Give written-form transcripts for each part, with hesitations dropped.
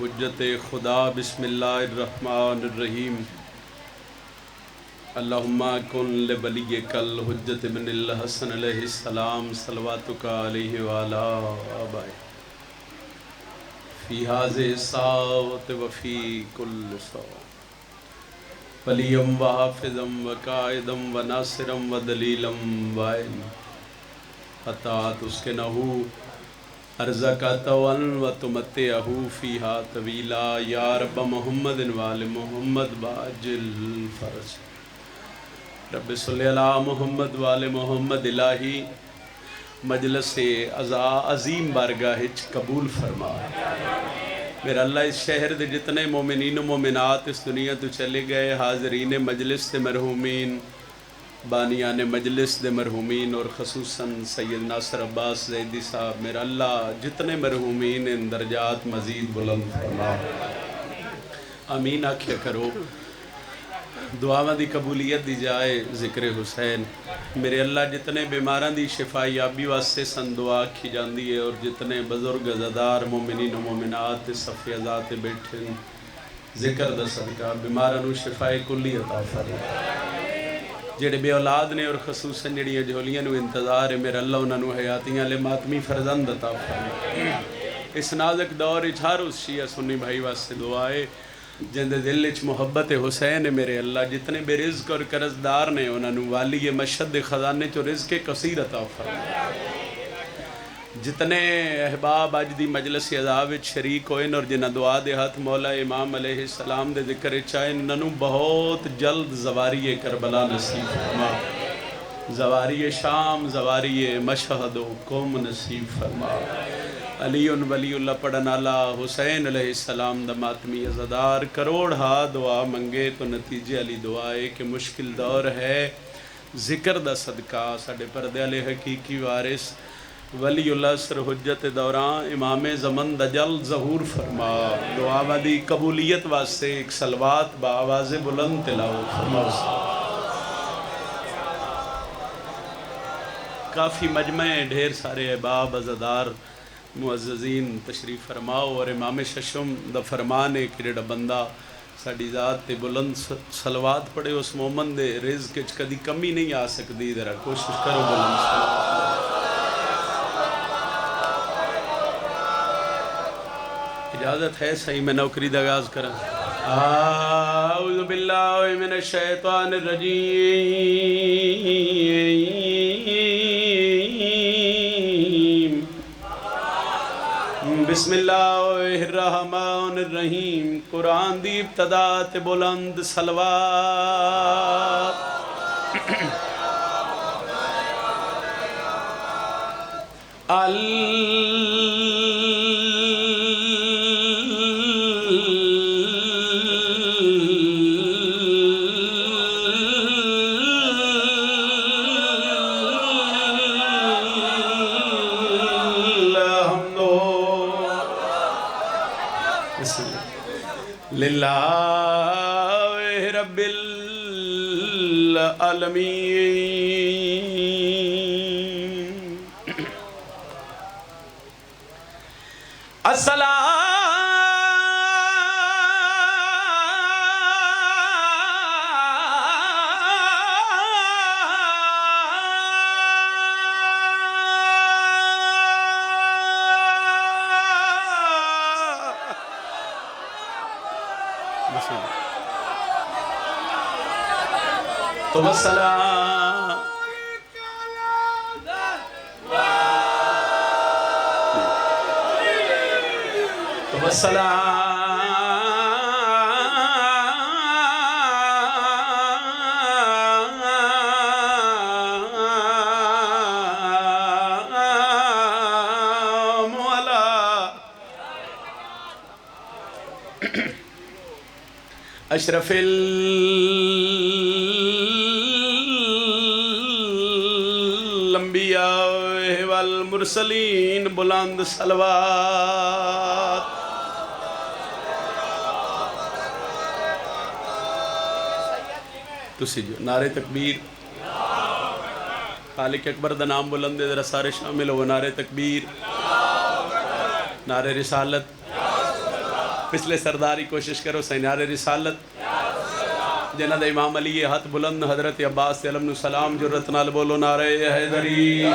حجت خدا بسم اللہ الرحمن الرحیم اللہم کن لولیک الحجت بن الحسن علیہ السلام صلواتک علیہ وعلا آبائے فی حاضر ساوت وفی کل ساوت ولیم و حافظم و قائدم و ناصرم و دلیلم وائن اطاعت اس کے نحو ارزقا تون و تمتعہو فیہا طویلا یا رب محمد وآل محمد باجل فرج رب صلی اللہ محمد وآل محمد الہی مجلس عظیم بارگاہ قبول فرما میرا اللہ اس شہر دے جتنے مومنین و مومنات اس دنیا تو چلے گئے حاضرین مجلس دے مرحومین بانیان مجلس دے مرحومین اور خصوصاً سید ناصر عباس زیدی صاحب میرا اللہ جتنے مرحومین ان درجات مزید بلند فرما آمین آکھیا کرو دعاواں دی قبولیت دی جائے ذکر حسین میرے اللہ جتنے بیماراں دی شفائی یابی واسطے سن دعا کی جاندی ہے اور جتنے بزرگ عزادار مومنین و مومنات صفی ازات بیٹھے ذکر دا صدقہ بیماراں نو شفائی کلی عطا فرما جڑے بے اولاد نے اور خصوصاً جڑیاں جھولیاں نو انتظار ہے میرا اللہ انہاں نو حیاتیاں لے ماتمی فرزند عطا فرما اس نازک دور ہر اس شیعہ سنی بھائی واسطے دعائے جن دے دل وچ محبت حسین ہے میرے اللہ جتنے بے رزق اور قرضدار نے انہاں نو والی مشہد خزانے چو رزق کثیر عطا فرما جتنے احباب اج دی مجلس عذاب وچ شریک ہوئے اور جنہاں دعا دے ہاتھ مولا امام علیہ السلام دے ذکر چاہے انہاں نو بہت جلد زواری کربلا نصیب فرما زواری شام زواری مشہد و قوم نصیب فرما علی ولی اللہ پڑھن آلا حسین علیہ السلام دا ماتمی عزادار کروڑ ہا دعا منگے تو نتیجے علی دعائے کہ مشکل دور ہے ذکر دا صدقہ ساڑھے پردے علی حقیقی وارث ولی اللہ سر حجت دوران امام زمن دا جلد ظہور فرما دعا دی قبولیت واسطے ایک صلوات با آواز بلند تلاوت فرما کافی مجمع ڈھیر سارے احباب عزادار معززین تشریف فرماؤ اور امام ششم دا فرمان ہے کہ جڑا بندہ ساڑی ذات تے بلند صلوات پڑھے اس مومن دے رزق وچ کدی کمی نہیں آ سکتی ذرا کوشش کرو بلند صلوات اجازت ہے صحیح میں نوکری دا آغاز کریں اعوذ باللہ من الشیطان الرجیم بسم اللہ الرحمن الرحیم قرآن دی ابتدا تے بلند صلوات للہ رب العالمین السلام تو السلام تو السلام مولا اشرف الانبیاء والمرسلین بلند صلوات تسی جو نعرہ تکبیر خالق اکبر دا نام بلند ذرا سارے شامل ہو نعرہ تکبیر نعرہ رسالت پچھلے سرداری کوشش کرو سینار رسالت جنہ دا امام علی ہاتھ بلند حضرت عباس علیہ السلام جرت نال بولو نعرہ حیدری.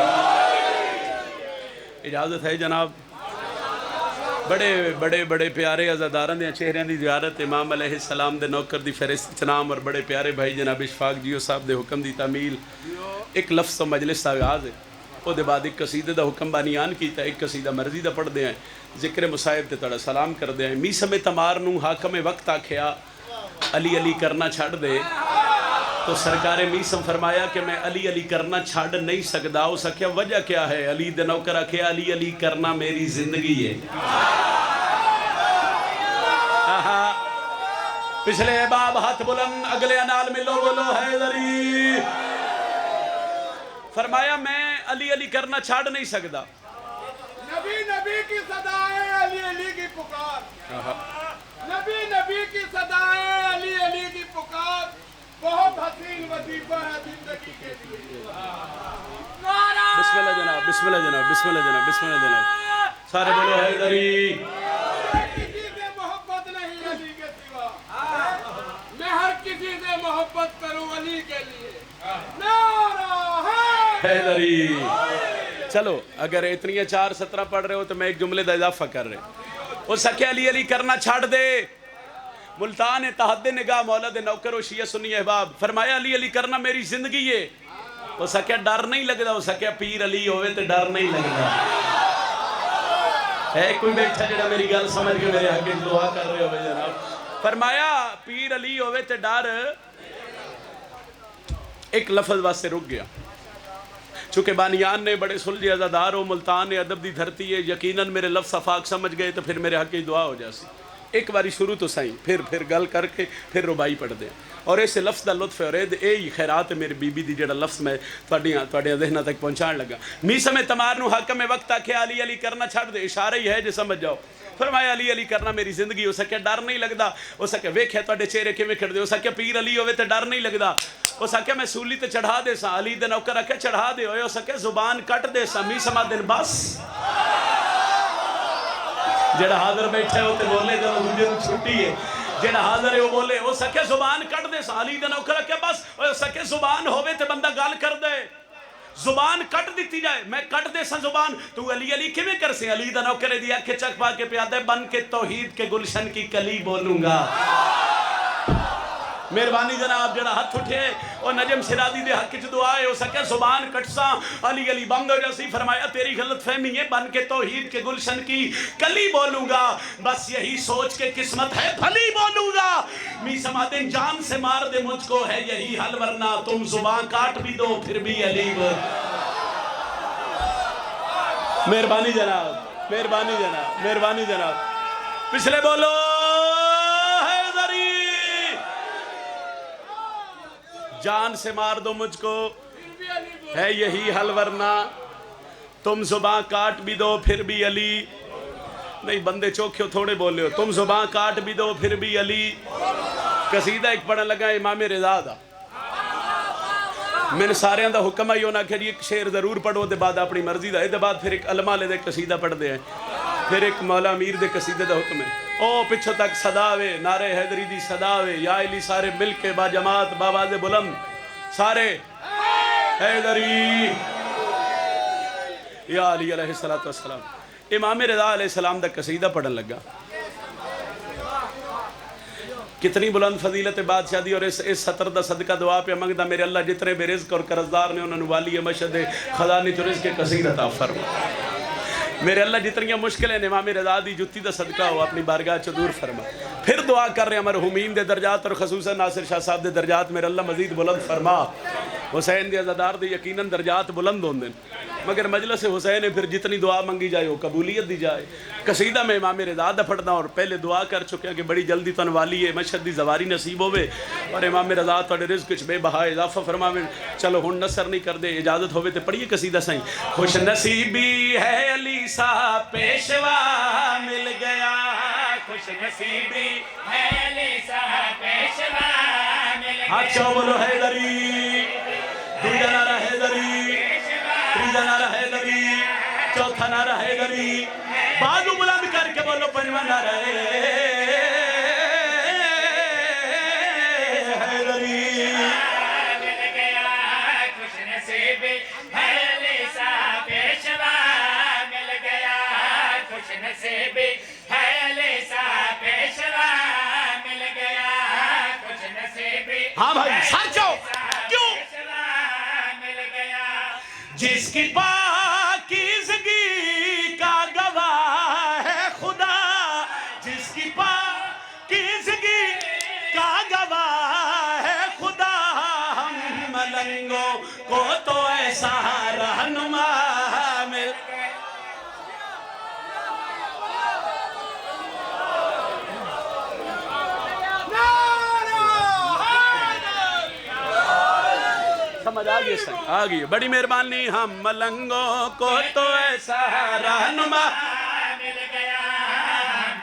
اجازت ہے جناب. بڑے پیارے عزاداراں دے چہریاں دی زیارت امام علیہ السلام دے نوکر دی فہرست چنام اور بڑے پیارے بھائی جناب اشفاق جیو صاحب دے حکم دی تعمیل. ایک لفظ تو مجلس دا آغاز ہے او دے بعد ایک قصیدے دا حکم بانیان کیتا ہے. ایک قصیدہ مرضی دا پڑھ دے ہیں ذکر مصائب تے تڑا سلام کر دے ہیں. میسم تمار نو حاکم وقت آکھیا علی علی کرنا چھڑ دے تو سرکار میسم فرمایا کہ میں علی علی کرنا چھڑ نہیں سکدا. اس کیا وجہ کیا ہے؟ علی دے نوکر آکھیا علی علی کرنا میری زندگی ہے. پچھلے باب ہاتھ بلند اگلے انال ملو بولو حیدری. فرمایا میں علی علی کرنا چھاڑ نہیں سکدا. نبی کی صدائیں علی علی کی پکار. نبی کی صدائیں علی علی کی پکار. بہت حسین وظیفہ ہے زندگی کے لیے. بسم اللہ جناب بسم اللہ جناب بسم اللہ جناب بسم اللہ جناب. سارے بولو حیدری. کسی سے محبت نہیں علی کے سوا. میں ہر کسی سے محبت کروں علی کے لیے. نعرہ حیدری. چلو اگر اتنی 4:17 پڑھ رہے ہو تو میں ایک جملے دا اضافہ کر رہے ہوں. وہ سکے علی علی کرنا چھاڑ دے. ملتان تحد نگاہ مولا دے نوکر و شیعہ سنی احباب. فرمایا علی علی کرنا میری زندگی ہے. وہ سکے ڈر نہیں لگدا. وہ سکے پیر علی ہوئے تو ڈر نہیں لگدا. ہے کوئی بیٹھا جڑا میری گل سمجھ کے میرے حق دعا کر رہے ہو جناب. فرمایا پیر علی ہوئے تو ڈر. ایک لفظ واسطے رک گیا چونکہ بانیان نے بڑے سلجھ عزادار ہو. ملتان نے ادب دی دھرتی ہے. یقیناً میرے لفظ افاق سمجھ گئے تو پھر میرے حق کی دعا ہو جاسی. ایک باری شروع تو سائیں پھر گل کر کے پھر ربائی پڑھ دیں. اور اسے لفظ دا لطف اور اے خیرات ہے میری بی بی دی جڑا لفظ میں تواڈیاں ذہناں تک پہنچان لگا. میسم تمار نو حاکم وقت آکھیا علی علی کرنا چھڑ دے. اشارہ ہی ہے جے سمجھ جاؤ. فرمایا علی علی کرنا میری زندگی. ہو سکے ڈر نہیں لگدا. ہو سکے ویکھیا تواڈے چہرے کیویں کھڑدے. ہو سکے پیر علی ہوے تے ڈر نہیں لگدا. ہو سکے میں سولی تے چڑھا دے سا. علی دے نوکر آکھیا چڑھا دے. ہو سکے زبان کٹ دے سا. میسم دن بس جڑا حاضر بیٹھے ہوتے بولے جب مجھے چھٹی ہے. جڑا حاضر ہے وہ بولے ہو سکے زبان کٹ دے سا. علی دے نوکر آکھیا بس ہو سکے زبان ہوے تے بندہ گل کر دے. زبان کٹ دیتی جائے. میں کٹ دے سا زبان. تو علی علی کیویں کر سے؟ علی دا نوکر دی اکھ چک پا کے پیادا بن کے توحید کے گلشن کی کلی بولوں گا. مہربانی جناب جڑا ہاتھ اٹھے اور نجم شرازی دے حق وچ دعا ہے. ہو سکے زبان کٹساں علی علی بند ہو جاسی. فرمایا تیری غلط فہمی ہے. بن کے توحید کے گلشن کی کلی بولوں گا. بس یہی سوچ کے قسمت ہے بھلی بولوں گا. میسم دن جان سے مار دے مجھ کو ہے یہی حل ورنہ تم زبان کاٹ بھی دو پھر بھی علی. مہربانی جناب مہربانی جناب مہربانی جناب. پچھلے بولو جان سے مار دو مجھ کو ہے یہی حل ورنہ تم زبان کاٹ بھی دو پھر بھی علی. نہیں بندے چوکھے تھوڑے بولے ہو. تم زبان کاٹ بھی دو پھر بھی علی. قصیدہ ایک پڑھن لگا امام رضا دا. میں نے سارے دا حکم آئی ہونا کہ ایک شعر ضرور پڑھو دے بعد اپنی مرضی دا. دے بعد پھر ایک علماء لے دے قصیدہ پڑھ دے ہیں. پھر ایک مولا امیر دے قصیدے دا حکم ہے. او پچھو تک صداوے نعرہ حیدری دی صداوے یا علی سارے مل کے با جماعت باواز بلند سارے حیدری یا علی علیہ السلام. امام رضا علیہ السلام دا قصیدہ پڑھن لگا. کتنی بلند فضیلت بادشاہ دی. اور اس سطر دا صدقہ دعا پہ منگدا میرے اللہ جتنے بے رزق اور قرضدار نے انہوں نے والی مشہد خزانے چو رزق کے کثیر عطا فرما. میرے اللہ جتنی مشکلیں امام رضا دی جتی دا صدقہ ہو اپنی بارگاہ چ دور فرما. پھر دعا کر رہے ہیں مرحومین دے درجات اور خصوصاً ناصر شاہ صاحب دے درجات میرے اللہ مزید بلند فرما. حسین دے عزادار دے یقیناً درجات بلند ہوندے مگر مجلس حسین پھر جتنی دعا منگی جائے وہ قبولیت دی جائے. قصیدہ میں امام رضا دا پڑھنا اور پہلے دعا کر چکے ہیں کہ بڑی جلدی تنوالی ہے مشہد دی زواری نصیب ہوئے اور امام رضا تھوڑے رزق وچ بے بہا اضافہ فرماویں. چلو ہن نثر نہیں کر دے اجازت ہوئے تے پڑھیے قصیدہ سائیں. خوش نصیبی ہے علی سا پیشوا مل گیا. خوش نصیبی ہے علی سا پیشوا مل گیا. اچھا بولو حیدری. دوجا نعرہ حیدری. تیجا نعرہ حیدری. چوتھا نعرہ حیدری. بازو بلند کر کے بولو پنجواں نعرہ ہاں بھائی سچو کیوں جس کی پاکیزگی کا گواہ ہے خدا جس کی پاکیزگی کا گواہ ہے خدا ہم ملنگوں کو تو ایسا رہنما مل سمجھ آگئی سنگ آگئی بڑی مہربانی ہم ملنگوں کو تو ایسا رہنما مل گیا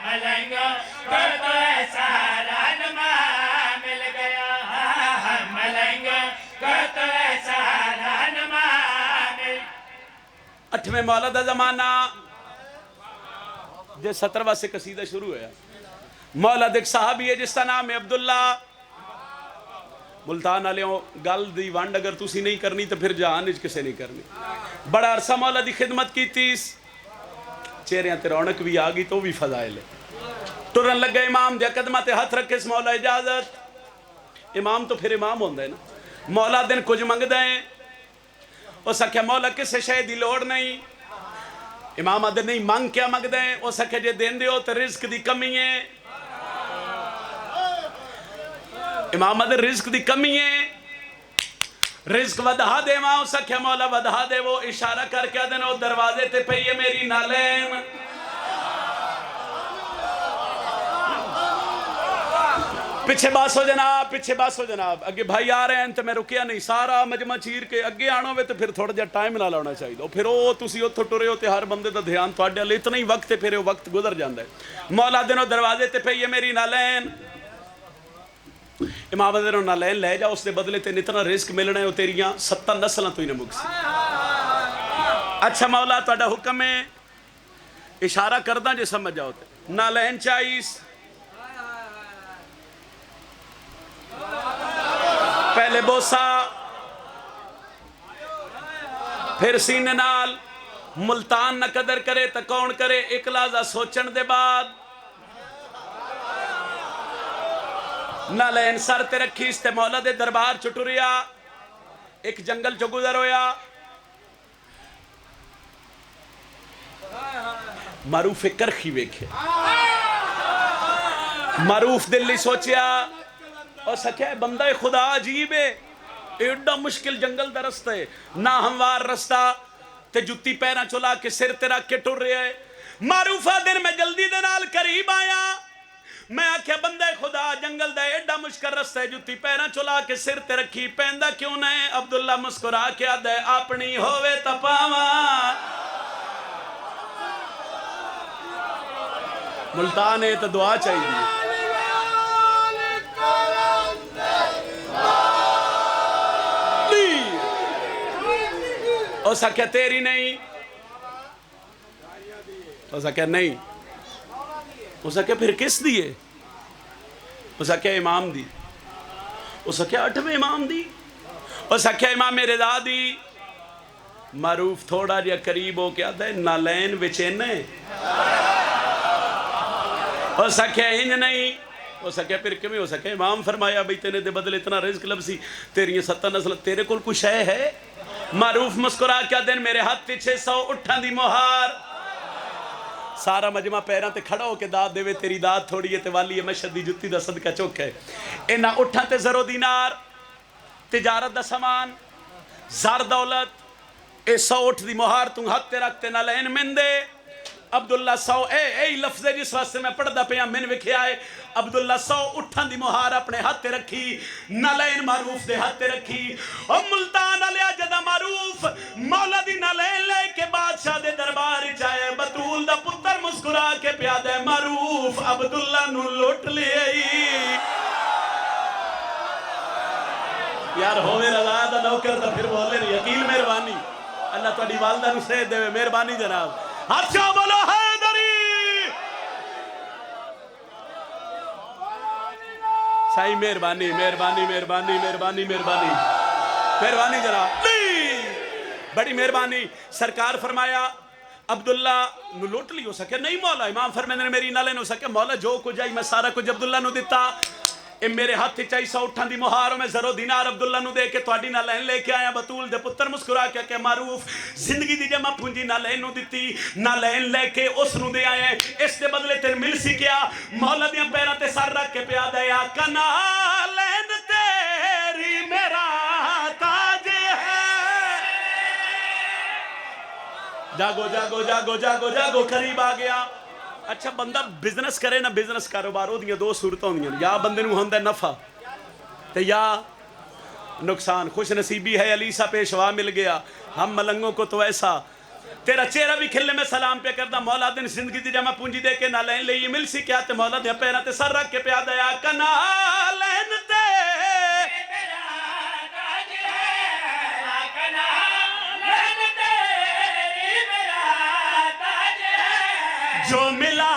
ملنگوں کو تو ایسا رہنما مل گیا ملنگوں کو تو ایسا رہنما مل 8ویں مولا دا زمانہ جے 17واں سے قصیدہ شروع ہے مولا دیکھ صحابی ہے جس کا نام ہے عبداللہ ملتان آلیوں گل دی وانڈ اگر تُسی نہیں کرنی تو پھر جہان اج کسے نہیں کرنی بڑا عرصہ مولا دی خدمت کی تیس چہریاں تے رونق بھی آگئی تو بھی فضائل ہے ٹرن لگ گئے امام دیا قدمہ تے ہاتھ رکھے اس مولا اجازت امام تو پھر امام ہوندہ ہے نا مولا دن کچھ منگ دیں وہ سکھے مولا کسے شہدی لوڑ نہیں امام آدھر نہیں مانگ کیا منگ دیں وہ سکھے جے دین دیو تو رزق دی کمی ہے امام آدھر رزق دی کمی ہے رزق ودہا دے ماں سکھے مولا ودہا دے وہ اشارہ کر کے آدھے نو دروازے تے پہیے میری نالین پیچھے باسو جناب اگے بھائی آ رہے ہیں تو میں رکیا نہیں سارا مجمع چیر کے اگے آنوں میں تو پھر تھوڑا جا ٹائم نہ لاؤنا چاہیے دو پھر وہ تُسی اتھو ٹرے ہوتے ہر بندے دا دھیان تو آڈیا لے اتنا ہی وقت پھر وہ وقت گزر جاندہ ہے مولا دنوں دروازے تے پہیے میری نالین امام دنوں نالین لے جا اس دے بدلے تے اتنا رزق ملنا ہے وہ تیریاں 7 نسلیں تو ہی نہ مکسی اچھا مولا تو اڈا حکم ہے اشارہ کردہ جے سمجھ جاؤ تے نالین چاہیس پہلے بوسا پھر سینے نال ملتان نہ قدر کرے تا کون کرے ایک لحظہ سوچن دے بعد نہ لین سر تے رکھی اس تے مولا دے دربار چٹوریا ایک جنگل چو گزر ہویا معروف کرخی ویکھے معروف دلی سوچیا اور سکھے بندہ خدا عجیب ہے ایڈا مشکل جنگل دا رستہ ہے نہ ہموار رستہ تے جتی پیرا چلا کے سر تے رکھ کے ٹر رہے ہے معروفہ دن میں جلدی دے نال قریب آیا میں آکھیا بندہ خدا جنگل دا ایڈا مشکل رستہ ہے جتی پیرا چلا کے سر تے رکھی پیندہ کیوں نہیں عبداللہ مسکرا کے آدھے اپنی ہووے تپاواں ملتان ہے تو دعا چاہیے او سکھے تیری نہیں او سکھے نہیں او سکھے پھر کس دیئے او سکھے امام دی او سکھے 8ویں امام دی او سکھے امام رضا دی معروف تھوڑا جا قریب ہو کیا دے نالین وچینے او سکھے ہنج نہیں او سکھے پھر کمی ہو سکھے امام فرمایا بھئی تینے دے بدلے اتنا رزق لبسی تیری 7 نسل تیرے کول کچھ ہے معروف مسکرا کیا دن میرے ہاتھ تے 600 اٹھاں دی مہار سارا مجمع پیران تے کھڑا ہو کے داد دے وے تیری داد تھوڑی ہے تے والی مشہد دی جتی دا صدقہ چوک ہے انہا اٹھاں تے زر و دینار تجارت دا سامان زار دولت 100 اٹھ دی مہار تم ہاتھ تے رکھتے نہ لین من دے عبداللہ 100 اے لفظ ہے جس واسطے میں پڑھ دا پیاں من وکھے آئے عبداللہ 100 اٹھاں دی مہار اپنے ہاتھ تے رکھی نالین معروف دے ہاتھ تے رکھی اور ملتان علیہ جدہ معروف مولا دی نالین لے کے بادشاہ دے دربار چاہے بطول دا پتر مسکرا کے پیادہ معروف عبداللہ نو لوٹ لے یار ہوئے رضا دا نوکر دا پھر بولے نہیں یقین مہربانی اللہ تو والدہ نو سید دے مہربانی جناب ہاتھ بولو حیدری سائی مہربانی مہربانی مہربانی مہربانی مہربانی مہربانی جناب، بڑی مہربانی. سرکار فرمایا عبداللہ نو لوٹ لی ہو سکے نہیں مولا. امام فرمیندے نے میری نہ لین ہو سکے مولا جو کچھ آئی میں سارا کچھ عبداللہ نو دیتا. اے میرے ہاتھ چاہی سا اٹھان دی مہاروں میں زرو دینار عبداللہ نو دے کے تواڈی نہ لین لے کے آیا. بطول دے پتر مسکرا کے معروف زندگی دی جمع پونجی نہ لین نو دیتی نہ لین لے کے اس نو دے آئے. اس دے بدلے تیر مل سی کیا مولا دیاں پیرا تے سر رکھ کے پیا دے آقا نہ لین تیری میرا تاج ہے. جاگو جاگو جاگو جاگو جاگو قریب آ گیا. اچھا بندہ بزنس کرے نہ بزنس کاروبار ہو دیاں دو صورتیں ہوندیاں یا بندے نو ہوندہ نفع تے یا نقصان. خوش نصیبی ہے علی سا پیشوا مل گیا ہم ملنگوں کو تو ایسا. تیرا چہرہ بھی کھلنے میں سلام پہ کردا مولا دن زندگی دی جمع پونجی دے کے نہ لین لے یہ مل سی کیا تے مولا دیا پیرا تے سر رکھ کے پیا دیا کنا لین تے جو ملا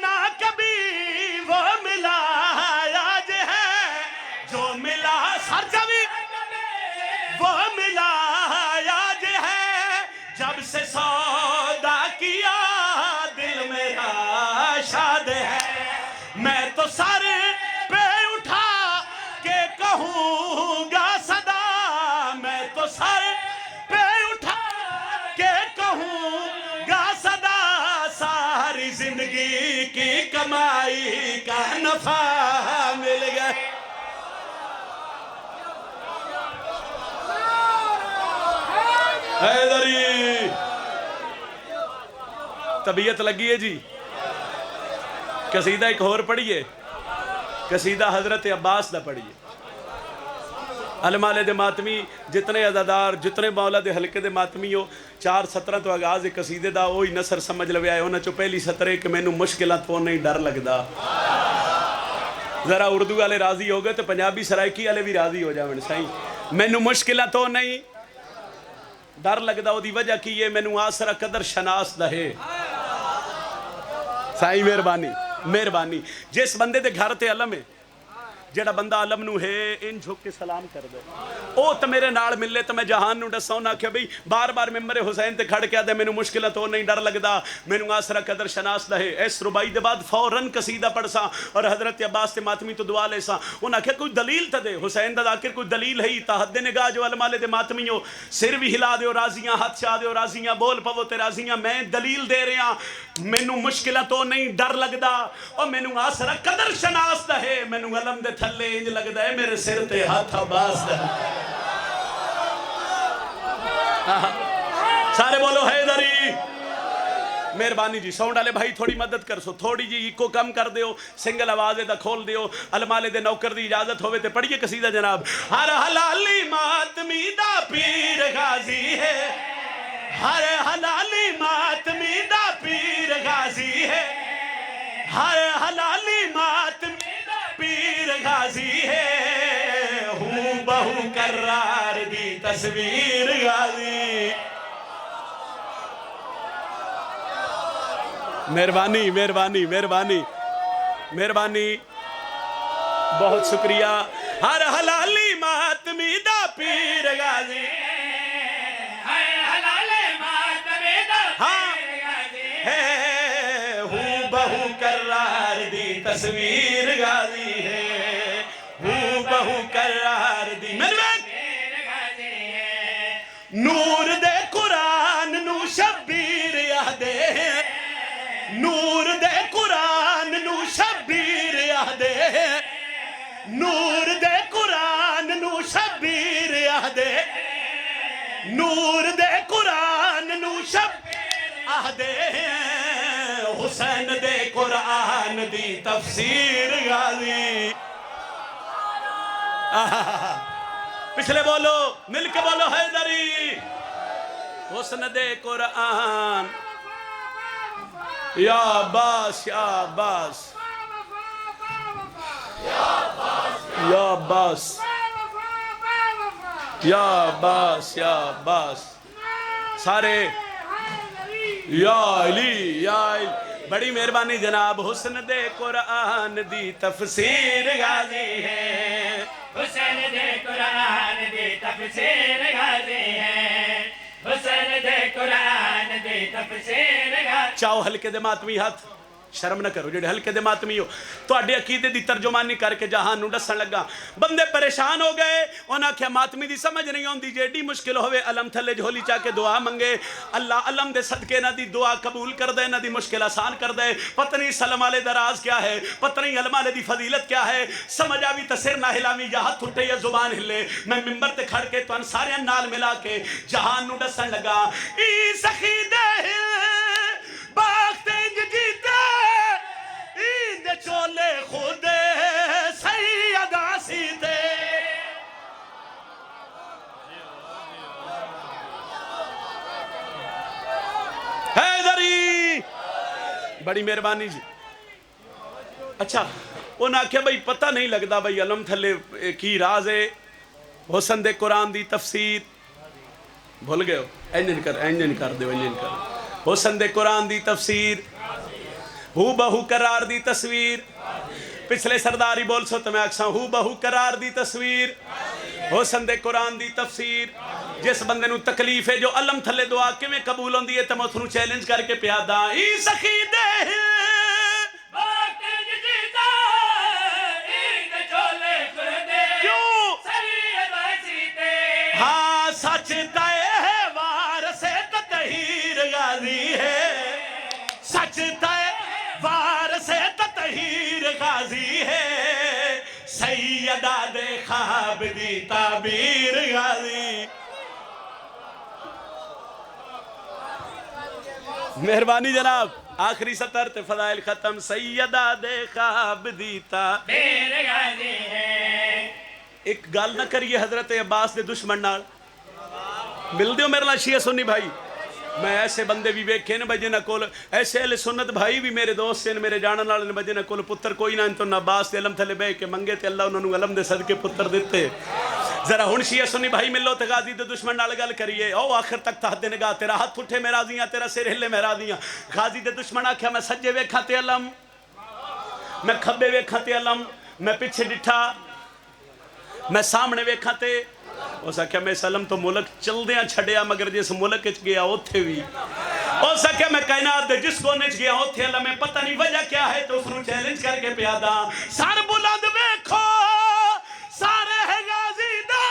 نہ کبھی وہ ملا آج ہے. جو ملا سر جبھی وہ ملا آج ہے. جب سے سودا کیا دل میرا شاد ہے. میں تو سر پہ اٹھا کے کہوں گا صدا. میں تو سر پہ اٹھا کے کہوں گا صدا. ساری زندگی کی کمائی کا نفع مل گیا. حیدری طبیعت لگی ہے جی. قصیدہ ایک اور پڑھیے قصیدہ حضرت عباس دا پڑھیے. علماء دے ماتمی جتنے عزادار جتنے مولا دے حلقے دے ماتمی ہو 4:17 تو آغاز قصیدے دا وہی نثر سمجھ لوے آئے ہونا چو پہلی سطرے کہ مینوں مشکلات تو نہیں ڈر لگدا. ذرا اردو والے راضی ہو گئے تو پنجابی سرائکی والے بھی راضی ہو جاویں. سائیں مینوں مشکلات تو نہیں ڈر لگدا. او دی وجہ کی ہے مینوں آسرا قدر شناس دہے. سائیں مہربانی مہربانی. جس بندے دے گھر تے علم ہے جیڑا بندہ علم نو ہے ان جھک کے سلام کر دے او تو میرے نال ملے تو میں جہان نو دساں نہ کہ بھئی بار بار ممبر حسین تے کھڑ کے دے مینوں مشکل تو نہیں ڈر لگدا مینوں آسرا قدر شناس دے. اس ربائی دے بعد فوراً قصیدہ پڑھ سا اور حضرت عباس تے ماتمی تو دعا لے سا. انہاں کہ کوئی دلیل تے دے. حسین دا ذاکر کوئی دلیل ہے تا حد نگاہ جو علماء دے ماتمی ہو سر بھی ہلا دیو راضیاں ہاتھ چا دیو راضیاں بول پو تے راضیاں. میں دلیل دے رہا مینوں مشکل تو نہیں ڈر لگدا اور مینوں آسرا قدر شناس دے. مینوں علم دے تھلے انج لگدا ہے میرے سر تے ہاتھ عباس دا. سارے بولو حیدری. مہربانی جی ساؤنڈ والے بھائی تھوڑی مدد کر سو تھوڑی جی کو کم کر دیو سنگل آواز دا کھول دیو. علماء دے نوکر دی اجازت ہوئے تے پڑھیے قصیدہ جناب. ہر حلالی ماتمی دا پیر غازی ہے. ہر حلالی ماتمی دا پیر غازی ہے. ہر حلالی ماتمی دا پیر غازی ہے. ہوں بہو کرار دی تصویر غازی. مہربانی مہربانی مہربانی مہربانی بہت شکریہ. ہر حلالی ماتمی دا پیر غازی ہر حلالی ماتمی دا پیر غازی ہے. ہوں بہو کرار دی تصویر غازی ہے. ہوں بہو کرار دی تصویر غازی ہے. نور دے قرآن نو شبیر یادے. نور دے قرآن نو شبیر یادے. نور دے قرآن نو شبیر یادے. نور دے قرآن نو شبیر یادے. حسین دے قرآن دی تفسیر غازی. پچھلے بولو مل کے بولو حیدری. حسن دے قرآن یا عباس یا عباس یا عباس یا عباس یا عباس. سارے یا علی یا علی. بڑی مہربانی جناب حسن دے قرآن دی تفسیر غازی ہے حسن دے قرآن دی تفسیر غازی ہے حسن دے قرآن دی تفسیر غازی چاہو ہلکے دے ماتمی ہاتھ شرم نہ کرو جڑے ہلکے دے ماتمی ہو تو اڈے عقیدے دی ترجمانی کر کے جہان نو دسن لگا بندے پریشان ہو گئے انہاں کیا ماتمی دی سمجھ نہیں ہوندی جیڑی مشکل ہوئے علم تھلے جھولی چاہ کے دعا منگے اللہ علم دے صدقے نہ دی دعا قبول کر دے نہ دی مشکل آسان کر دے پتہ نہیں سلم والے دراز کیا ہے پتہ نہیں علم والے دی فضیلت کیا ہے سمجھ آوی تے سر نہ ہلاوی یا ہاتھ اٹھے یا زبان ہلے میں ممبر تے کھڑ کے تو ان سارے نال ملا کے جہان نو دسن لگا ای سخی دے باغ تنگ جیتے عید چولے خود سیدہ سیدے حیدری بڑی مہربانی جی اچھا انہاں آکھیا بھئی پتہ نہیں لگدا بھئی علم تھلے کی راز ہے حسن دے قرآن دی تفسیر بھول گئے ہو اینجن کر دے حسن دے قرآن دی تفسیر ہو بہو قرار دی تصویر پچھلے سرداری بول سو تو میں اکساں ہو بہو قرار دی تصویر حسن دے قرآن دی تفسیر جس بندے نو تکلیف ہے جو علم تھلے دعا کے میں قبول ہوں دیئے تو میں اتنو چیلنج کر کے پیادا ای سخی دے کیوں ہاں سچ تائے وارث تطہیر غازی ہے سچ تائے وارث تطہیر غازی ہے سیدہ دے خواب دی تعبیر غازی مہربانی جناب آخری سطر تے فضائل ختم سیدہ دے خواب دی تعبیر غازی ہے ایک گال نہ کریے حضرت عباس دے دشمن نال مل دیو میرے لئے شیعہ سنی بھائی میں ایسے بندے بھی بیکھے نا بجے نہ کول ایسے اہل سنت بھائی بھی میرے دوست سے میرے جانن والے نے بجے نہ کول پتر کوئی نہ انتو نہ عباس دے علم تھلے بے کے منگے تے اللہ انہوں نے علم دے صدقے پتر دیتے ذرا ہن شیعہ سنی بھائی ملو تے غازی دے دشمن نال گل کریے او آخر تک تحت نگاہ تیرا ہاتھ اٹھے میں راضیاں تیرا سر ہلے میں راضیاں غازی دے دشمن آکھیا میں سجے ویکھاں تے علم میں کھبے ویکھاں تے علم میں پیچھے ڈٹھا میں سامنے ویکھاں تے اس آکھیا میں سلم تو ملک چل دیاں چھڑیا مگر جس ملک اچ گیا اوتھے بھی اس آکھیا میں کائنات دے جس کو نچ گیا اوتھے اللہ میں پتہ نہیں وجہ کیا ہے تو اس نو چیلنج کر کے پیادا سار بلند ویکھو سارے ہے غازی دا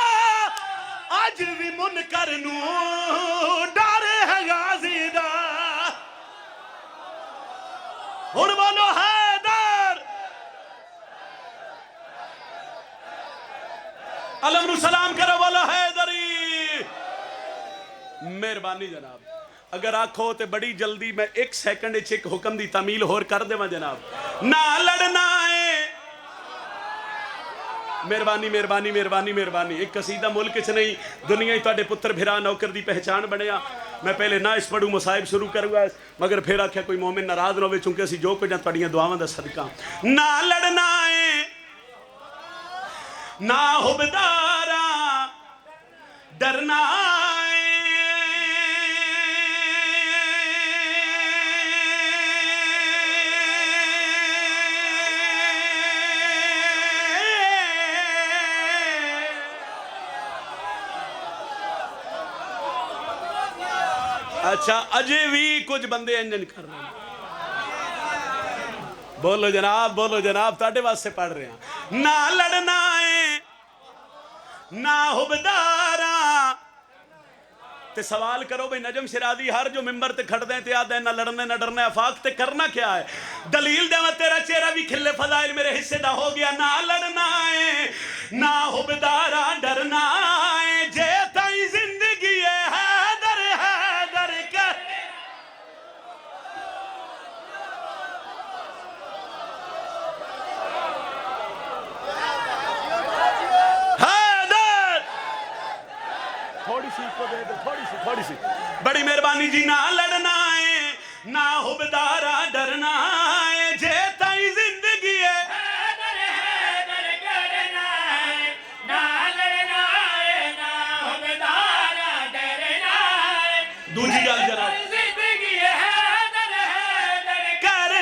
آج بھی منکر نو ڈر ہے غازی دا ہن بولو حیدر علم نو سلام کرو والا حیدری مہربانی جناب اگر آکھو تے بڑی جلدی میں ایک سیکنڈ ایک حکم دی تعمیل ہور کر دے جناب نہ لڑنا ہے مہربانی مہربانی مہربانی مہربانی ایک قصیدہ ملک چ نہیں دنیا ہی تواڈے پتر بھرا نوکر دی پہچان بنیا میں پہلے نہ اس پڑھوں مصائب شروع کروں گا مگر پھر آکھیا کوئی مومن ناراض نہ ہوئے چونکہ اسی جو کچھ تواڈیاں دعاواں دا صدقہ نہ لڑنا ہے نہ حبدارا ڈرنا اچھا اجے بھی کچھ بندے انجن کر رہے ہیں بولو جناب تاڑے واسطے پڑھ رہے ہیں نہ لڑنا ہے نہ حبدارا تے سوال کرو بھئی نجم شرازی ہر جو ممبر تے کھڑ دیں تے یاد ہے نہ لڑنے نہ ڈرنے افاق تے کرنا کیا ہے دلیل دے میں تیرا چہرہ بھی کھلے فضائل میرے حصے دا ہو گیا نہ لڑنا ہے نہ حبدارا ڈرنا ہے جے تائی زندگی ہے حیدر حیدر کر تھوڑی سی بڑی مہربانی جی نہ لڑنا ہے نہ حبدارا ڈرنا ہے جے تائی زندگی ہے حیدر حیدر کرنا ہے نہ لڑنا ہے نہ حبدارا ڈرنا ہے دوسری گل جناب زندگی ہے حیدر حیدر کرنا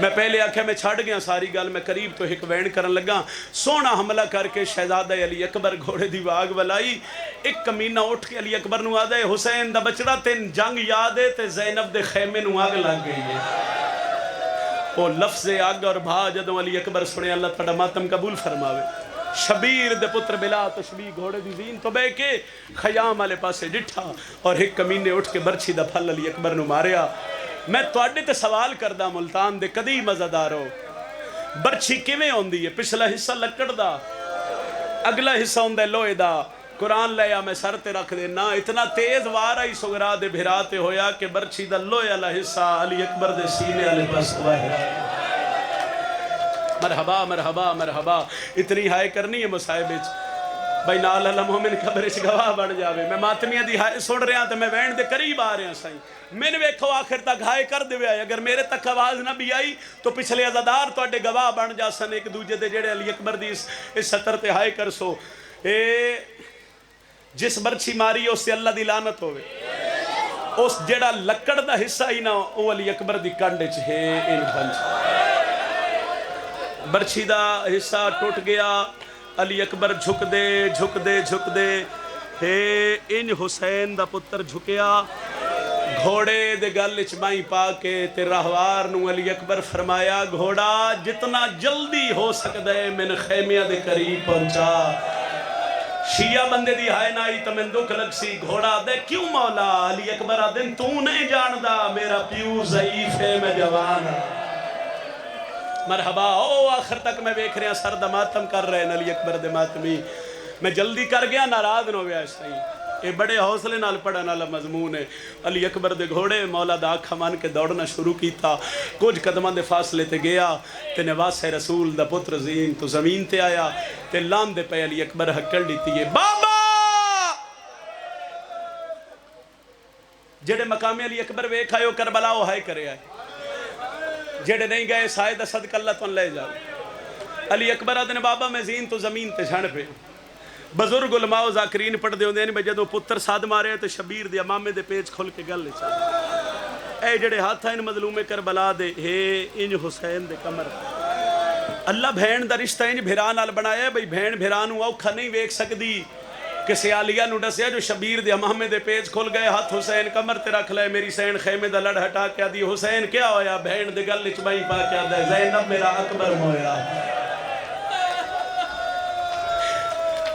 میں پہلے آکھیا میں چھڑ گیا ساری گل میں قریب تو ایک وین کرن لگا سونا حملہ کر کے شہزادہ علی اکبر گھوڑے دی واگ ولائی ایک کمینہ اٹھ کے علی اکبر نو آدھے حسین دا بچڑا تین جنگ یاد ہے تے زینب دے خیمے نو آگ لگ گئی ہے وہ لفظ آگ اور بھا جدوں علی اکبر سنے اللہ تڑا ماتم قبول فرماوے شبیر دے پتر بلا تشبیح گھوڑے دی زین تو بے کے خیام والے پاسے ڈٹھا اور ایک کمینے اٹھ کے برچھی دا پھل علی اکبر نو ماریا میں تواڈے تے سوال کردہ ملتان دے کدی مزدارو برچھی کیویں ہوندی ہے پچھلا حصہ لکڑ دا اگلا حصہ ہوندہ ہے لوہے دا قرآن لیا میں سر تے رکھ دینا اتنا تیز وار آئی سگرا دے بھراتے ہویا کہ برچھی دا لوہے والا حصہ علی اکبر دے سینے والے پاس ہوا ہے مرحبا مرحبا مرحبا اتنی ہائے کرنی ہے مصائب وچ بھائی نال اللہ مومن قبر وچ گواہ بن جاوے میں ماتمیاں دی ہائے سن رہا تے میں وین دے قریب آ رہا سائیں میں نے ویکھو آخر تک ہائے کر دے آئے اگر میرے تک آواز نہ بھی آئی تو پچھلے عزادار تو اڈے گواہ بن جا سن ایک دوجے دے جڑے علی اکبر دی اس سطر تے ہائے کر سو جس برچھی ماری اس سے اللہ دی لعنت ہوئے اس جڑا لکڑ دا حصہ ہی نہ وہ علی اکبر دی کنڈ وچ ہے ان بنج برچھی دا حصہ ٹوٹ گیا علی اکبر جھک دے ان حسین دا پتر جھکیا گھوڑے دے گل چمائی پا کے تے راہوار نو علی اکبر فرمایا گھوڑا جتنا جلدی ہو سکتا ہے من خیمیہ دے قریب پہنچا شیعہ بندے دی ہائے نائی تو من دکھ لگ سی گھوڑا دے کیوں مولا علی اکبر آدن تو نہیں جاندہ میرا پیو ضعیف ہے میں جوان مرحبا او آخر تک میں بیکھ رہا سر دا ماتم کر رہے ہیں علی اکبر دے ماتمی میں جلدی کر گیا ناراض نہ ہویا اس طرح یہ بڑے حوصلے نال پڑھن والا مضمون ہے علی اکبر دے گھوڑے مولا دا آنکھاں مان کے دوڑنا شروع کیتا کچھ قدماں دے فاصلے تے گیا تے نواس رسول دا پتر زین تو زمین تے آیا تے لان دے پہ علی اکبر ہکڑ لیتی ہے بابا جڑے مقام علی اکبر ویکھ آئے کربلا او ہائے کرے آئے جڑے نہیں گئے سائے دا صدق اللہ تو لے جاؤ علی اکبر آدھنے بابا میں زین تو زمین تے جھڑ پہ بزرگ علماء و ذاکرین پڑھ دے ہوندے ہیں جدو پتر ساد مارے تو شبیر دے امامے دے پیج کھول کے گل چاہے اے جڑے ہاتھ ہیں مظلوم کربلا دے ہے انج حسین دے کمر اللہ بھین دا رشتہ انج بھران نال بنایا ہے بھئی بھین بھرانوں اوکھا نہیں ویک سکدی کہ سیالیہ نو ڈسیا جو شبیر دے امامے دے پیج کھول گئے ہاتھ حسین کمر تے رکھ لے میری سین خیمے دا لڑ ہٹا کے دی حسین کیا ہویا بھین دے گل چبائی پا کے دے زینب میرا اکبر مویا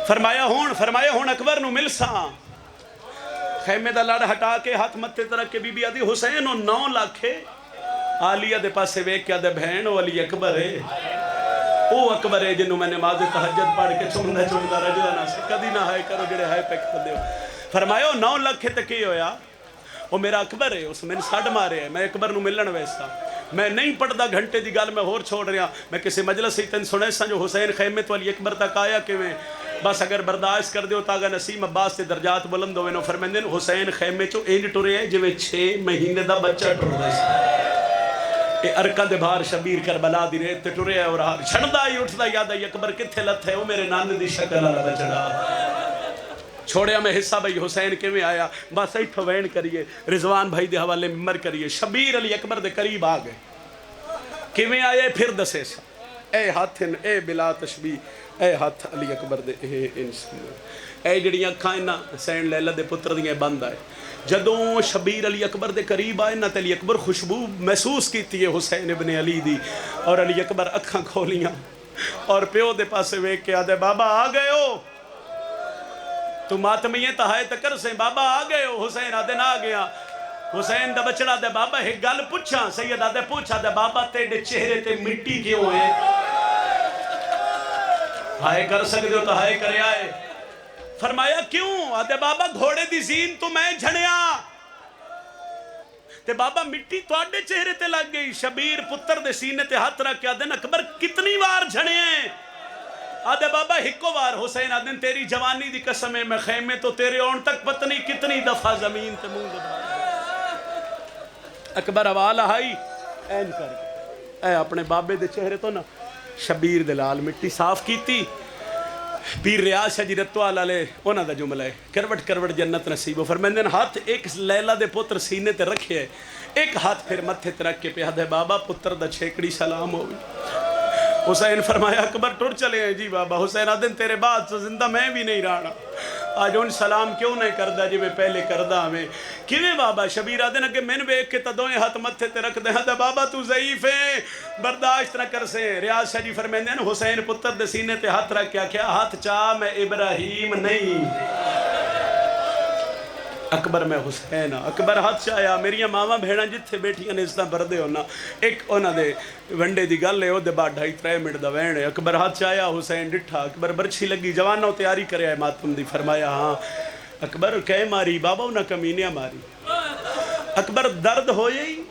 فرمایا ہون اکبر نو مل ساں خیمے دا لڑ ہٹا کے ہاتھ متے ترک کے بی بی آدھی حسین او 9 لاکھے آلیہ دے پاسے ویک کیا دے بہن او علی اکبر ہے او اکبر ہے جنہوں میں نماز تہجد پڑھ کے چمدہ رجلہ نہ سے کدی نہ ہائے کرو جڑے ہائے پیک کر دے فرمایا 9 لاکھے تک ہی ہویا وہ میرا اکبر ہے اس میں نے ساڑھ مارے ہے میں اکبر نو ملن ویسا میں نہیں پڑھدا گھنٹے دی گل میں ہور چھوڑ رہا میں کسی مجلس سے تن سنے سا جو حسین خیمے تو علی اکبر تک آیا کہ میں بس اگر برداشت کر دیو تاگا نسیم عباس سے درجات بلند ہوئے نو فرمیندن حسین خیمے چو اینج ٹورے ہے جو 6 مہینے دا بچہ ٹور رہے سے اے ارکا دے بھار شبیر کربلا دی ریت تے ٹورے ہے اور ہار چھڑدا ہی اٹھدا یاد ہے اکبر کتھے لت ہے وہ میرے نان دی شکل والا بچڑا چھوڑیا میں حصہ بھائی حسین کے میں آیا بس ایتھو وین کریے رضوان بھائی دے حوالے ممبر کریے شبیر علی اکبر دے قریب آ گئے کہ میں آئے پھر دسے سا اے ہاتھن اے بلا تشبیح اے ہاتھ علی اکبر دے اے انسان اے جڑیاں کھائنا حسین لیلہ دے پتر دیاں بند آئے جدوں شبیر علی اکبر دے قریب آئے نا تے علی اکبر خوشبو محسوس کیتی ہے حسین ابن علی دی اور علی اکبر اکھاں کھولیاں اور پیو دے پاسے ویک کے آدھے بابا آ گئے ہو تو ماتمیے تہائے تکر سے بابا آ گئے ہو حسین آدھے نہ آ گیا حسین دا بچڑا دے بابا ایک گل پوچھا سید آدھے پوچھا دے بابا تیرے چہرے تے مٹی کیوں ہے ہائے کر سکتے ہو تو ہائے کرے آئے فرمایا کیوں آدھے بابا گھوڑے دی زین تو میں جھڑیا تے بابا مٹی تو آڈے چہرے تے لگ گئی شبیر پتر دے سینے تے ہاتھ رکھ کے آدھے اکبر کتنی وار جھڑے ہیں آدھے بابا ہکو وار حسین آدھے تیری جوانی دی قسم ہے میں خیمے تو تیرے اون تک پتنی کتنی دفعہ زمین تے مونگ دبا اکبر حوالہ ہائی این کر اے اپنے بابے دے چہرے تو نا شبیر دے لال مٹی صاف کیتی پیر ریاض شاہ جی رتوال والے انہاں دا جملہ ہے کروٹ کروٹ جنت نصیب فرمیندے نے ہاتھ ایک لیلا دے پتر سینے تے رکھے ہے ایک ہاتھ پھر متھے تے رکھ کے پہ ہے بابا پتر دا چھیکڑی سلام ہوئی حسین فرمایا اکبر ٹر چلے ہیں جی بابا حسین آدن تیرے بعد زندہ میں بھی نہیں رہا آج ان سلام کیوں نہیں کردہ جی میں پہلے کردہ ہمیں کیویں بابا شبیر آدن کہ میں نے بیک کے تدوئیں ہاتھ متھے تے رکھ دے ہاں بابا تو ضعیف ہے برداشت نہ کر سے ریاض شاہ جی فرمیندے ہیں حسین پتر دے سینے تے ہاتھ رکھ کیا ہاتھ چاہ میں ابراہیم نہیں اکبر میں حسین اکبر ہاتھ چاہیا میری ماما بھیڑاں جتھے بیٹھیاں نے اس طرح بردے ہونا ایک انہاں دے ونڈے دی گل ہے او دے بعد 2.5-3 منٹ دا وین ہے اکبر ہاتھ چاہیا حسین ڈٹھا اکبر برچھی لگی جوانوں تیاری کرے آئے ماتم دی فرمایا ہاں اکبر کہے ماری بابا انہاں کمینیاں ماری اکبر درد ہوئے ہی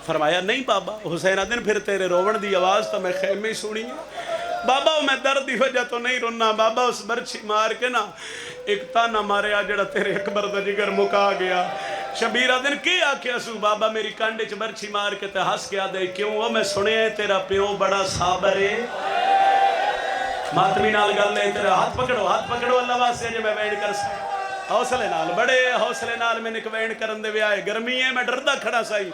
فرمایا نہیں بابا حسین آدن پھر تیرے روون دی آواز تو میں خیمے ہی سنی بابا میں درد دی وجہ تو نہیں رونا بابا اس برچھی مار کے نا ایک تانا مارے جڑا تیرے اکبر دا جگر مکا گیا شبیر آدن کی آکھیا سو بابا میری کانڈے چ برچھی مار کے تے ہس کے آدھے کیوں وہ میں سنے تیرا پیو بڑا صابر ہے ماتمی نال گل لے تیرا ہاتھ پکڑو اللہ واسطے جے میں وینڈ کر سا حوصلے نال بڑے حوصلے نال میں نک وینڈ کرن دے وے آئے گرمی ہے میں ڈردہ کھڑا سائی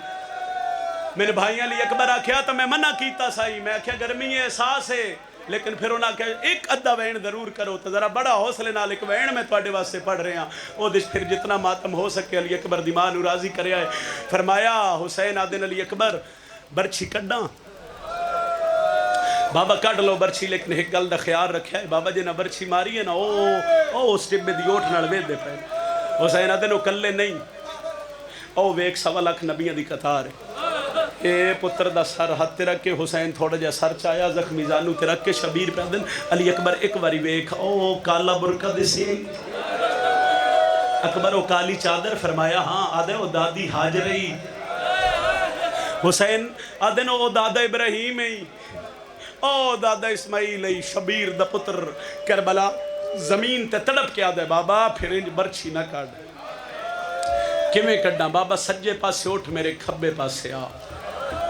میرے بھائیاں لی اکبر آکھیا تو میں منع کیتا سائی میں آکھیا گرمی ہے احساس ہے لیکن پھر انہاں کہ ایک ادھا وین ضرور کرو تو ذرا بڑا حوصلے نال ایک وین میں تواڈے واسطے پڑھ رہے ہیں او دش پھر جتنا ماتم ہو سکے علی اکبر دی ماں نو راضی کرے آئے فرمایا حسین آدن علی اکبر برچھی کڈاں بابا کڈ لو برچھی لیکن ایک گل دا خیال رکھیا ہے بابا جی نہ برچھی ماری ہے نا او اس ٹبے دی اوٹھ نال ویدے پے حسین آدن او کلے نہیں او ویک 1.25 لاکھ نبیاں دی قطار ہے اے پتر دا سر ہاتھ تے رکھ کے حسین تھوڑا جا سر چایا زخمی زانو تے رکھ کے شبیر پہ دن علی اکبر ایک باری ویکھ او کالا برقع دسی اکبر او کالی چادر فرمایا ہاں آدھے او دادی حاجرہی حسین آدھے او دادا ابراہیم ہی او دادا اسماعیل ہی شبیر دا پتر کربلا زمین تے تڑپ کے آدھے بابا پھر انج برچھی نہ کاڑ کیویں کڈاں بابا سجے پاسے اٹھ میرے کھبے پاسے آ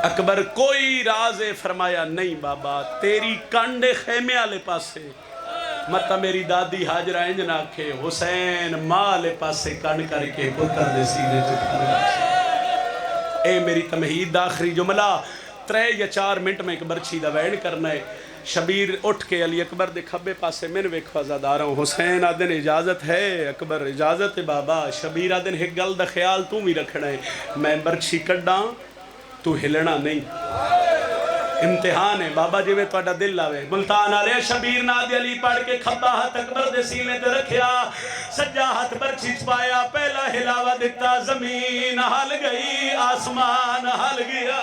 اکبر کوئی راز فرمایا نہیں بابا تیری کانڈے خیمے آلے پاسے متا میری دادی حاجرہ انج نہ کھے حسین ماں لے پاسے کان کر کے پتر دے سینے چکھر اے میری تمہید آخری جملہ 3 یا 4 منٹ میں ایک برچھی دا وین کرنا ہے شبیر اٹھ کے علی اکبر دے کھبے پاسے میں نے ویکھوا زیادہ رہا ہوں حسین آدن اجازت ہے اکبر اجازت ہے بابا شبیر آدن ایک گل دا خیال تو بھی رکھنا ہے میں برچھی کڈاں تو ہلنا نہیں امتحان ہے بابا جی میں توڑا دل آوے ملتان آلے شبیر نادی علی پڑھ کے کھبا ہاتھ اکبر دے سینے تے رکھیا سجا ہاتھ برچھی چپایا پہلا ہلاوہ دیتا زمین ہل گئی آسمان ہل گیا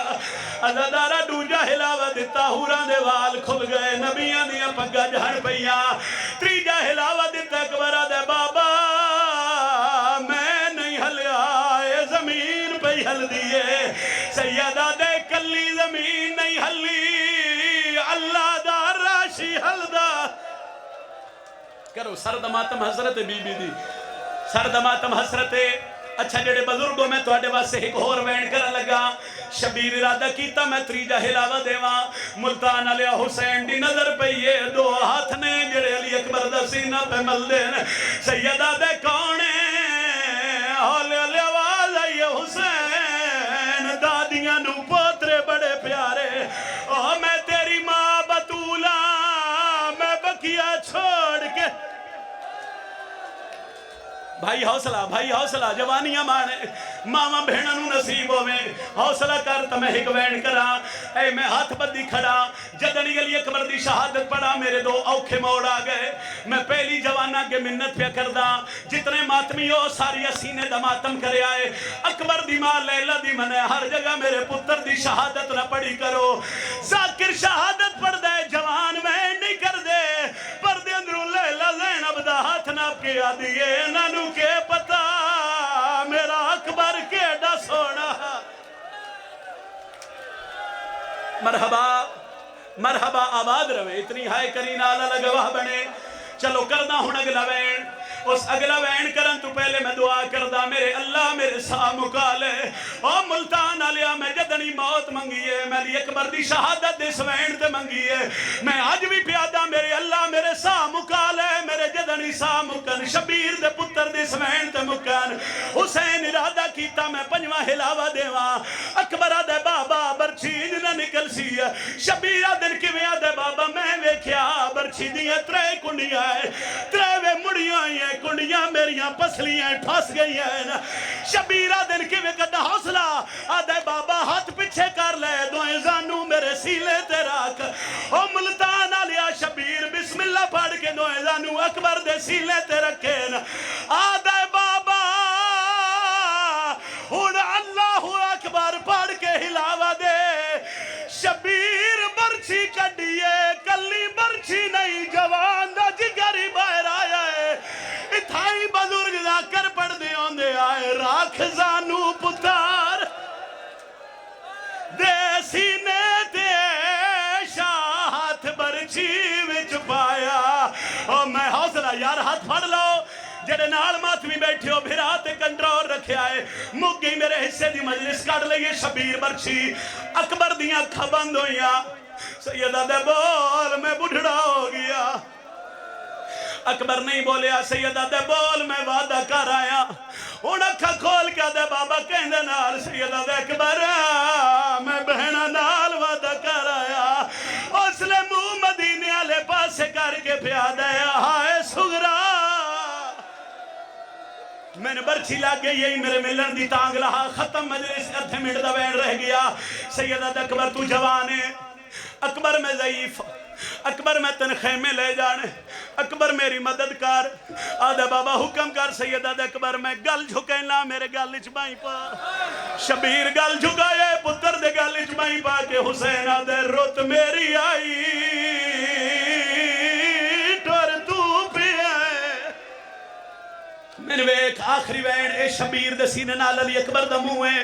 ازادارہ دوجا ہلاوہ دیتا ہوران دے وال کھل گئے نبیاں دیا پگا جہن پیا تریجا ہلاوہ دیتا اکبر دے بابا میں نہیں ہلیا اے زمین پہ ہل دیئے سیدہ دے کلی زمین نہیں ہلی اللہ دا راشی ہل دا کرو سردماتم حضرت بی بی دی سردماتم حضرت اچھا جڑے بزرگوں میں تو آڈے واسے ایک اور وین کر لگا شبیر ارادہ کیتا میں تریجہ ہلاوہ دیواں ملتان علیہ حسین دی نظر پہ یہ 2 ہاتھ نے جڑے علی اکبر دا سینہ پہ مل دین سیدہ دے کونے ہولے علی آواز آئیے حسین دادیاں نو پوترے بڑے پیارے میں تیری ماں بطولہ میں بکیا چھوڑ کے بھائی حوصلہ جوانیاں مانے ماما بھیڑا نو نصیب ہوئے حوصلہ کر تا میں ایک وین کرا اے میں ہاتھ بدی کھڑا جدنی علی اکبر دی شہادت پڑا میرے 2 اوکھے موڑ آ گئے میں پہلی جوانا کے منت پہ کردہ جتنے ماتمی ہو ساری سینے دا ماتم کرے آئے اکبر دی ماں لیلہ دی منے ہر جگہ میرے پتر دی شہادت نہ پڑی کرو ذاکر شہادت پڑھ دے جوان وین نہیں کر دے پر دے اندروں لیلہ زینب دا ہاتھ ناپ کے آدھئے نانو کے پتا میرا اکبر کے ڈا سونا مرحبا آباد روے اتنی ہائے کرین آلہ لگواہ بنے چلو کردہ ہوں اگلا وین اس اگلا وین کرن تو پہلے میں دعا کردہ میرے اللہ میرے سا مکالے او ملتان آلیا میں جدنی موت منگیے میں علی اکبر دی شہادت دس وین تے منگیے میں آج بھی پیادہ میرے اللہ میرے سا مکالے میرے جدنی سا مکن شبیر دے پتر دس وین تے مکن حسین ارادہ کیتا میں پنجوہ ہلاوہ دیواں اکبرہ دے بابا برچیج نہ نکل سی شبیرہ دن کی ویہ دے بابا میں ویکھیا برچی دیئے ترے کنڈیاں ہیں ترے وے مڑیاں ہیں کنڈیاں میریاں پسلیاں پھاس گئی ہیں شبیرہ دن کی ویہ کدہ حوصلہ آدھے بابا ہاتھ پچھے کر لے دوئیں زانو میرے سیلے تے راک او ملتان آلیا شبیر بسم اللہ پڑھ کے دوئیں زانو اکبر دے سیلے تے رکھیں آدھے بابا ہون اللہ اکبر پڑھ کے ہلاوہ دے شبیر برچی کڈیے کلی برچی نہیں جوان دا جگری باہر آیا ہے اتھائی بزرگ دا کر پڑھ دے ہوندے آئے راکھ زانو پتار دے سینے تے شاہت برچی وچ پایا او میں حوصلہ یار ہاتھ پھڑ لو جڑے نال ماتمی بیٹھے ہو بھرا تے کنٹرول رکھے آئے مک گئی میرے حصے دی مجلس کاٹ لئیے شبیر برچی اکبر دیاں کھا بند ہویا سیدہ دے بول میں بڑھڑا ہو گیا اکبر نہیں بولیا سیدہ دے بول میں وعدہ کر آیا ان اکھا کھول کے دے بابا کہندے نال سیدہ دے اکبر میں بہنہ نال وعدہ کر آیا اس لے منہ مدینے والے پاسے کر کے پیادہ ہائے سغرا میں نے برچی لگ گئی یہی میرے ملن دی تانگ لہا ختم مجلس ادھے منٹ دا وین رہ گیا سیدہ دے اکبر تو جوانے اکبر میں ضعیف اکبر میں تنخے میں لے جانے اکبر میری مدد کر آدھے بابا حکم کر سیدہ دے اکبر میں گل جھکینا میرے گل اچبائی پا شبیر گل جھکائے پتر دے گل اچبائی پا کہ حسین آدھے رت میری آئی ٹور تو پی ہے میں نے ایک آخری وین اے شبیر دے سینے نال علی اکبر دا موئے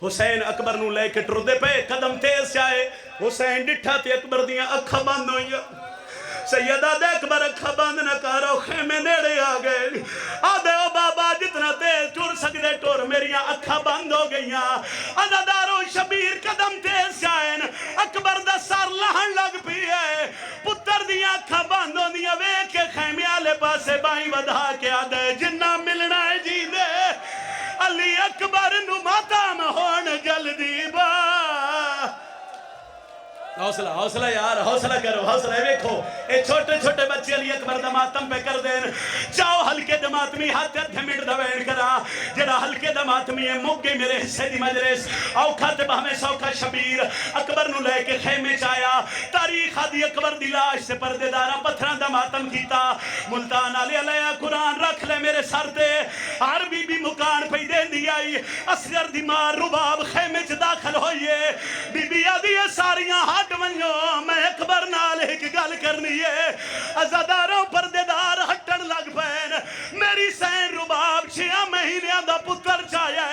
حسین اکبر نو لے کے ٹردے پہ قدم تیز جائے حسین ڈٹھا تے اکبر دیاں اکھا بند ہوئی سیدہ دے اکبر اکھا بند نہ کارو خیمے نیڑے آگئے آدھے او بابا جتنا تیز ٹور سکدے ٹور میریاں اکھا بند ہو گئیاں عزادارو شبیر قدم تیز جائیں اکبر دا سار لہن لگ پیئے پتر دیاں اکھا بند ہو دیاں وے کے خیمے آلے پاسے بائیں ودھا کے آدھے جنہ ملنا ہے جی دے علی اکبر نو ماتم ہون جلدی با حوصلہ حوصلہ یار حوصلہ کرو حوصلہ ویکھو اے چھوٹے چھوٹے بچے علی اکبر دا ماتم پہ کر دین چاہو ہلکے دا ماتمی ہاتھ ادھے منٹ دا وین کرا جڑا ہلکے دا ماتمی ہے مک گئی میرے حصے دی مجلس اوکھا تے بہمیں سوکھا شبیر اکبر نو لے کے خیمے چایا تاریخ آدھی اکبر دی لاش سے پردے دارا پتھران دا ماتم کیتا ملتان علیہ قرآن رکھ لے میرے سر تے ہر بی بی مکان پہ دین دی آئی اصغر دی مار رباب خیمے چ داخل ہوئیے بی بی آدھی ساریاں ہاتھ ونجو میں اکبر نال ایک گل کرنی ہے عزاداروں پردیدار ہٹن لگ پین میری سین رباب 6 مہینے دا پتر چایا